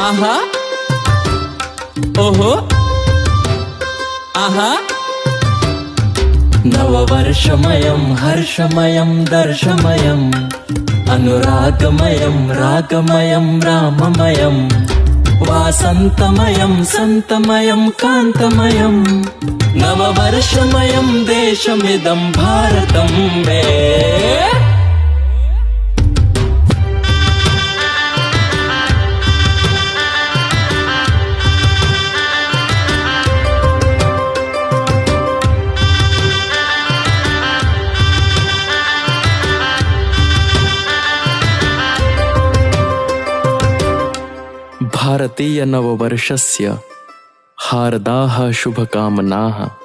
ఆహా ఓహో ఆహా నవవర్షమయం హర్షమయం దర్శమయం అనురాగమయం రాగమయం రామమయం వాసంతమయం సంతమయం కాంతమయం నవవర్షమయం దేశమిదం భారతం మే भारतीय नववर्षस्य हार्दाः शुभकामनाः।